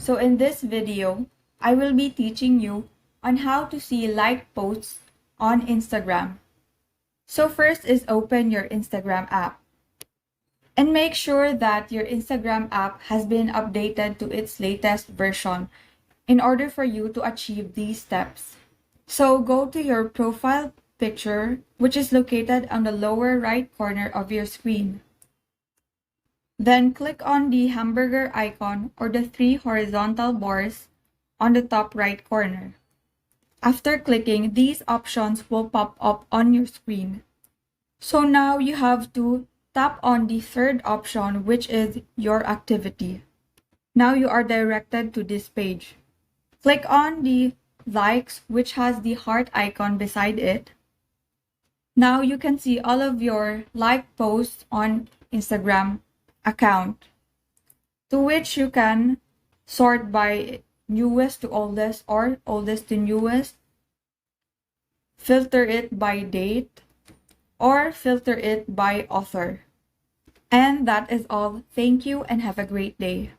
So in this video, I will be teaching you on how to see liked posts on Instagram. So first is open your Instagram app. And make sure that your Instagram app has been updated to its latest version in order for you to achieve these steps. So go to your profile picture, which is located on the lower right corner of your screen. Then click on the hamburger icon or the three horizontal bars on the top right corner. After clicking, these options will pop up on your screen. So now you have to tap on the third option, which is your activity. Now you are directed to this page. Click on the likes, which has the heart icon beside it. Now you can see all of your liked posts on Instagram account, to which you can sort by newest to oldest or oldest to newest, filter it by date, or filter it by author. And that is all. Thank you and have a great day.